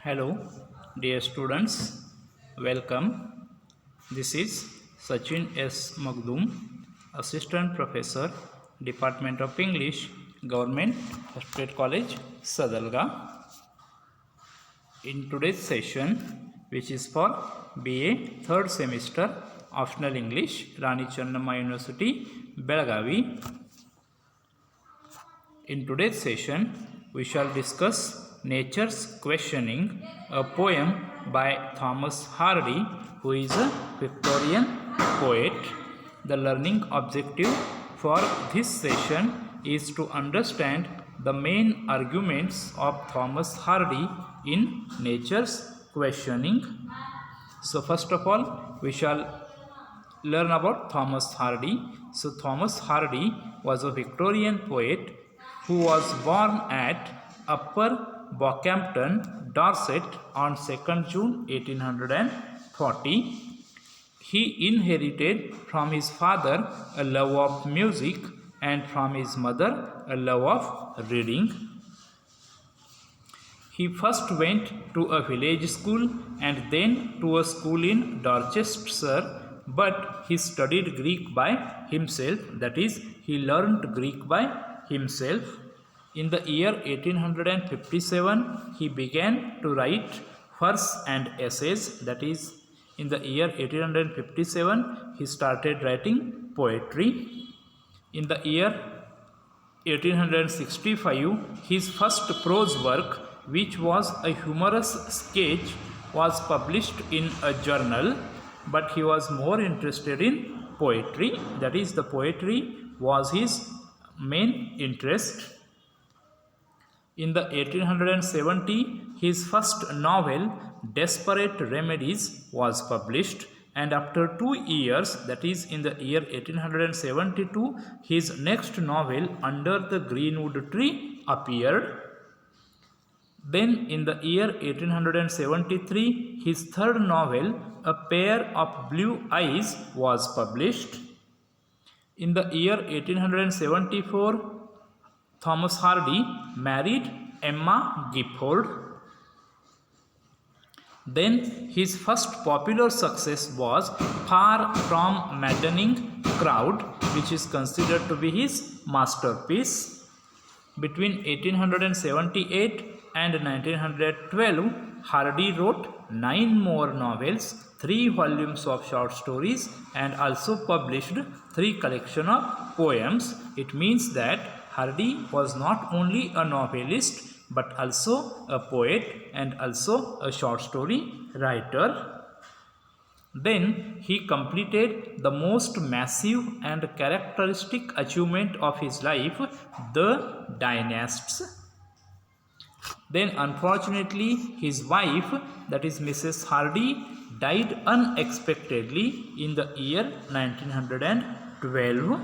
Hello, dear students. Welcome. This is Sachin S. Magdum, Assistant Professor, Department of English, Government State College, Sadalga. In today's session, which is for BA third semester, Optional English, Rani Channamma University, Belagavi. In today's session, we shall discuss Nature's Questioning, a poem by Thomas Hardy, who is a Victorian poet. The learning objective for this session is to understand the main arguments of Thomas Hardy in Nature's Questioning. So first of all, we shall learn about Thomas Hardy. So Thomas Hardy was a Victorian poet who was born at Upper Bockhampton, Dorset on 2nd June 1840. He inherited from his father a love of music and from his mother a love of reading. He first went to a village school and then to a school in Dorchester, but he studied Greek by himself, that is, he learned Greek by himself. In the year 1857, he began to write verse and essays, that is, in the year 1857, he started writing poetry. In the year 1865, his first prose work, which was a humorous sketch, was published in a journal, but he was more interested in poetry, that is, the poetry was his main interest. In the 1870, his first novel, Desperate Remedies, was published, and after 2 years, that is in the year 1872, his next novel, Under the Greenwood Tree, appeared. Then in the year 1873, his third novel, A Pair of Blue Eyes, was published. In the year 1874, Thomas Hardy married Emma Gifford. Then his first popular success was Far From Maddening Crowd, which is considered to be his masterpiece. Between 1878 and 1912, Hardy wrote 9 more novels, 3 volumes of short stories, and also published 3 collections of poems. It means that Hardy was not only a novelist but also a poet and also a short story writer. Then he completed the most massive and characteristic achievement of his life, The Dynasts. Then unfortunately his wife, that is Mrs. Hardy, died unexpectedly in the year 1912.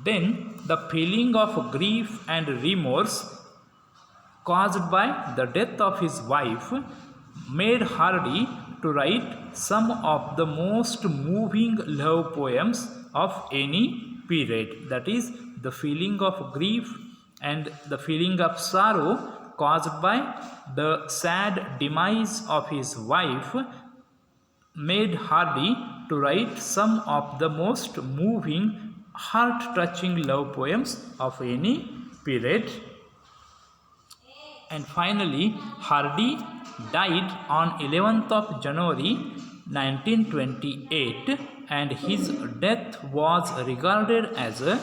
Then the feeling of grief and remorse caused by the death of his wife made Hardy to write some of the most moving love poems of any period. That is, the feeling of grief and the feeling of sorrow caused by the sad demise of his wife made Hardy to write some of the most moving, heart-touching love poems of any period. And finally, Hardy died on 11th of January 1928, and his death was regarded as a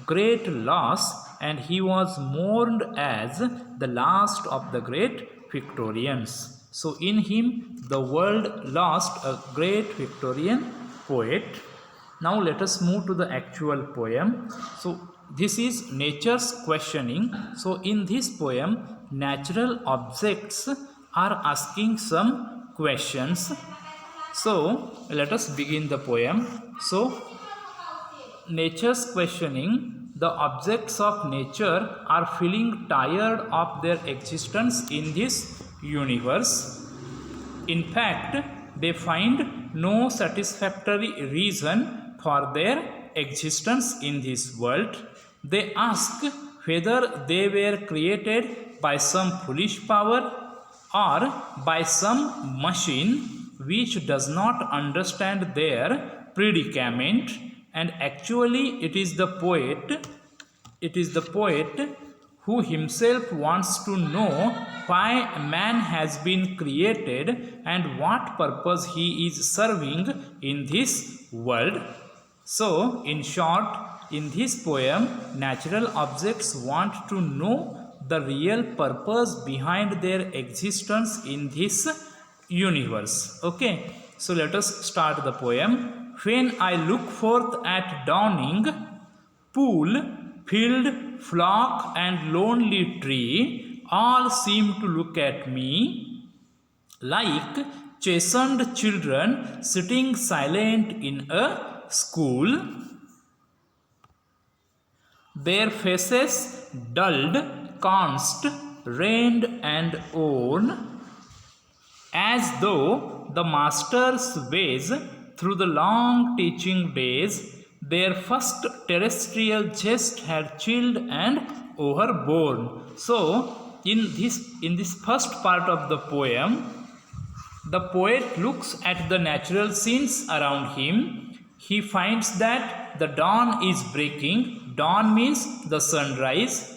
great loss, and he was mourned as the last of the great Victorians. So in him, the world lost a great Victorian poet. Now let us move to the actual poem. So this is Nature's Questioning. So in this poem, natural objects are asking some questions. So let us begin the poem. So Nature's Questioning. The objects of nature are feeling tired of their existence in this universe. In fact, they find no satisfactory reason for their existence in this world. They ask whether they were created by some foolish power or by some machine which does not understand their predicament. And actually it is the poet who himself wants to know why man has been created and what purpose he is serving in this world. So in short, in this poem, natural objects want to know the real purpose behind their existence in this universe. Okay, so let us start the poem. When I look forth at dawning, pool, field, flock, and lonely tree all seem to look at me like chastened children sitting silent in a school, their faces dulled, canced, rained, and worn, as though the master's ways through the long teaching days, their first terrestrial jest had chilled and overborne. So in this first part of the poem, the poet looks at the natural scenes around him. He finds that the dawn is breaking. Dawn means the sunrise.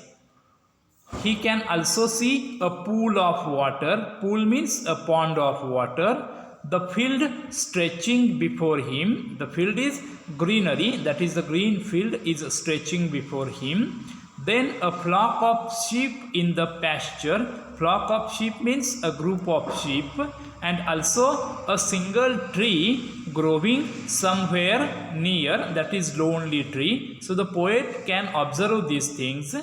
He can also see a pool of water. Pool means a pond of water. The field stretching before him. The field is greenery, that is the green field is stretching before him. Then a flock of sheep in the pasture. Flock of sheep means a group of sheep. And also a single tree growing somewhere near, that is lonely tree. So the poet can observe these things.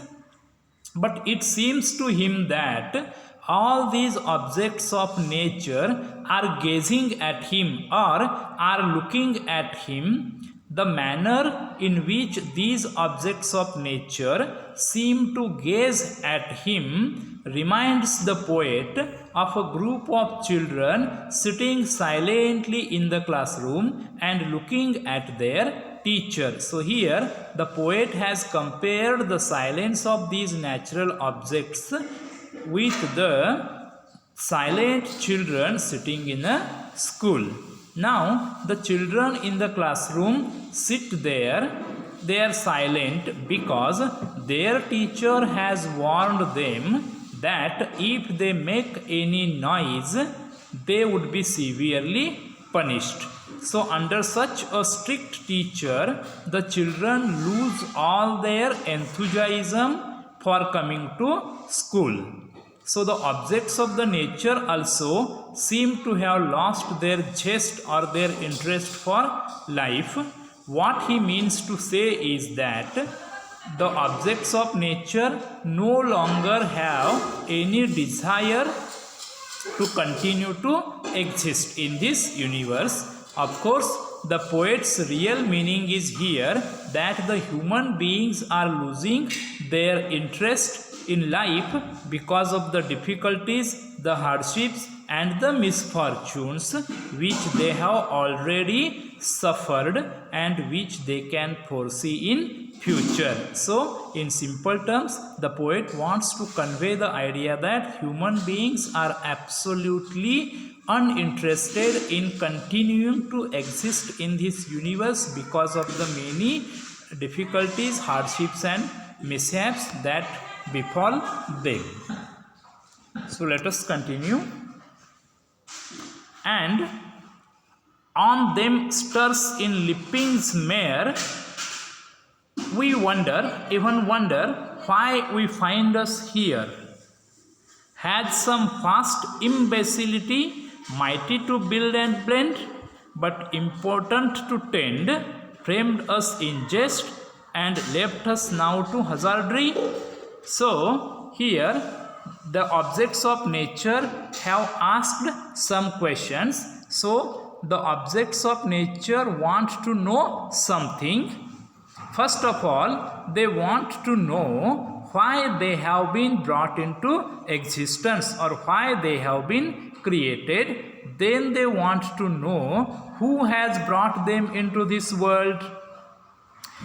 But it seems to him that all these objects of nature are gazing at him or are looking at him. The manner in which these objects of nature seem to gaze at him reminds the poet of a group of children sitting silently in the classroom and looking at their teacher. So here the poet has compared the silence of these natural objects with the silent children sitting in a school. Now the children in the classroom sit there. They are silent because their teacher has warned them that if they make any noise, they would be severely punished. So under such a strict teacher, the children lose all their enthusiasm for coming to school. So the objects of the nature also seem to have lost their zest or their interest for life. What he means to say is that the objects of nature no longer have any desire to continue to exist in this universe. Of course, the poet's real meaning is here that the human beings are losing their interest in life because of the difficulties, the hardships, and the misfortunes which they have already suffered and which they can foresee in future. So in simple terms, the poet wants to convey the idea that human beings are absolutely uninterested in continuing to exist in this universe because of the many difficulties, hardships, and mishaps that befall them. So let us continue. And on them stirs in leaping's mare, we wonder, even wonder, why we find us here. Had some vast imbecility, mighty to build and blend, but important to tend, framed us in jest and left us now to hazardry. So here the objects of nature have asked some questions. So the objects of nature want to know something. First of all, they want to know why they have been brought into existence or why they have been created. Then they want to know who has brought them into this world.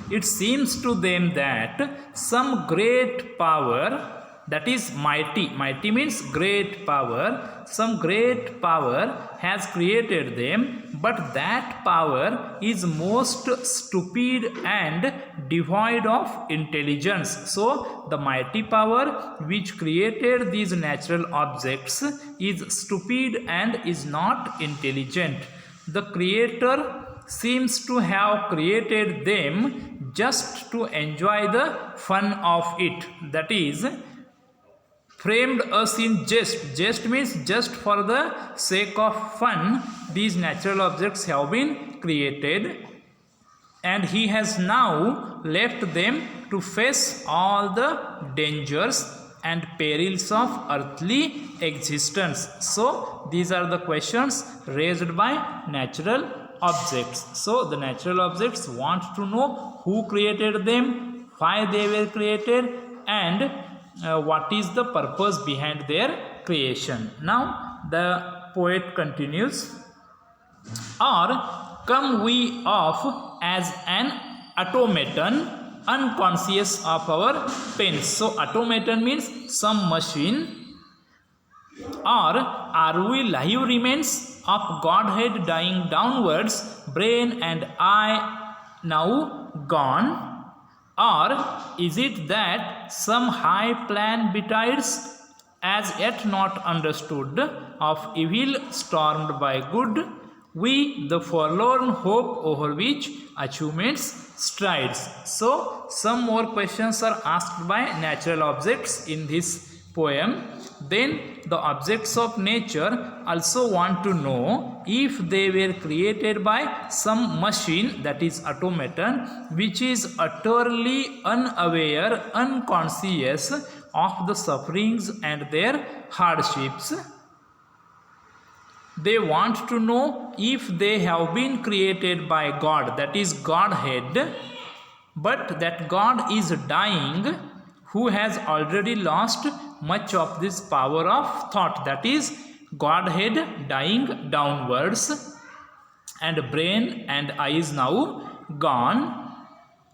It seems to them that some great power that is mighty. Mighty means great power. Some great power has created them, but that power is most stupid and devoid of intelligence. So the mighty power which created these natural objects is stupid and is not intelligent. The creator seems to have created them just to enjoy the fun of it, that is, framed us in jest. Jest means just for the sake of fun, these natural objects have been created, and he has now left them to face all the dangers and perils of earthly existence. So these are the questions raised by natural objects. So the natural objects want to know who created them, why they were created, and what is the purpose behind their creation. Now the poet continues, or come we off as an automaton, unconscious of our pains. So automaton means some machine. Or are we live remains of Godhead dying downwards, brain and eye now gone? Or is it that some high plan betides, as yet not understood, of evil stormed by good, we the forlorn hope over which achievements strides? So some more questions are asked by natural objects in this poem. Then the objects of nature also want to know if they were created by some machine, that is automaton, which is utterly unaware, unconscious of the sufferings and their hardships. They want to know if they have been created by God, that is Godhead, but that God is dying, who has already lost much of this power of thought, that is Godhead dying downwards, and brain and eye is now gone,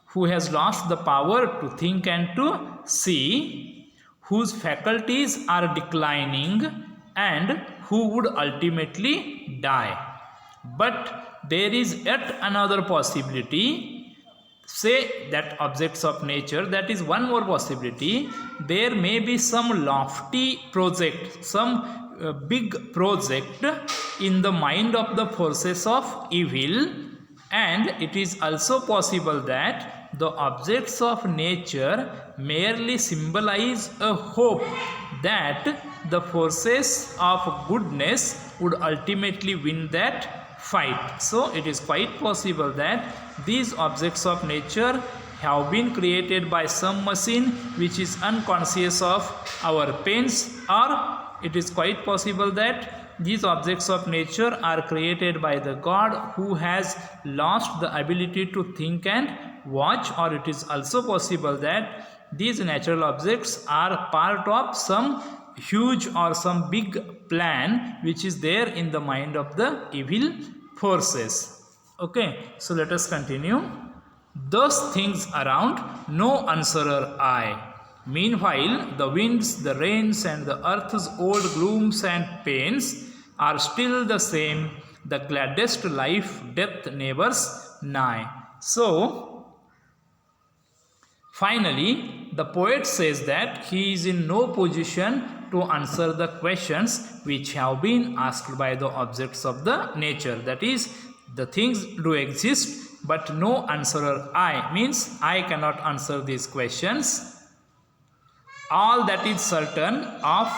who has lost the power to think and to see, whose faculties are declining, and who would ultimately die. But there is yet another possibility. Say that objects of nature, that is one more possibility. There may be some lofty project, some big project in the mind of the forces of evil, and it is also possible that the objects of nature merely symbolize a hope that the forces of goodness would ultimately win that fight. So it is quite possible that these objects of nature have been created by some machine which is unconscious of our pains, or it is quite possible that these objects of nature are created by the God who has lost the ability to think and watch, or it is also possible that these natural objects are part of some huge or some big plan which is there in the mind of the evil forces. Okay, so let us continue. Those things around no answerer I. Meanwhile, the winds, the rains, and the earth's old glooms and pains are still the same. The gladdest life, death neighbors nigh. So, finally, the poet says that he is in no position to answer the questions which have been asked by the objects of the nature. That is, the things do exist, but no answerer I, means I cannot answer these questions. All that is certain of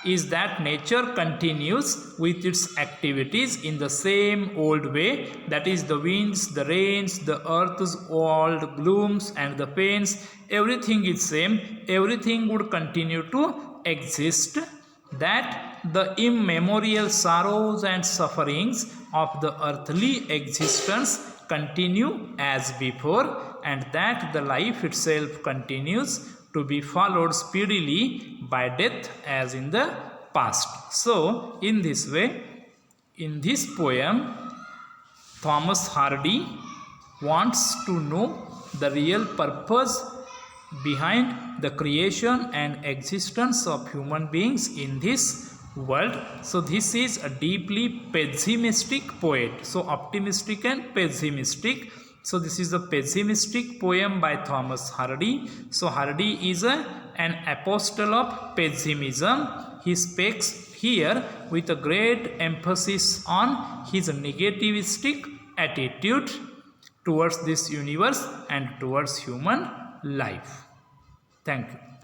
is that nature continues with its activities in the same old way, that is the winds, the rains, the earth's old glooms and the pains, everything is same, everything would continue to exist, that the immemorial sorrows and sufferings of the earthly existence continue as before, and that the life itself continues to be followed speedily by death as in the past. So, in this way, in this poem, Thomas Hardy wants to know the real purpose behind the creation and existence of human beings in this world. So this is a deeply pessimistic poet. So optimistic and pessimistic. So this is the pessimistic poem by Thomas Hardy. So Hardy is an apostle of pessimism. He speaks here with a great emphasis on his negativistic attitude towards this universe and towards human life. Thank you.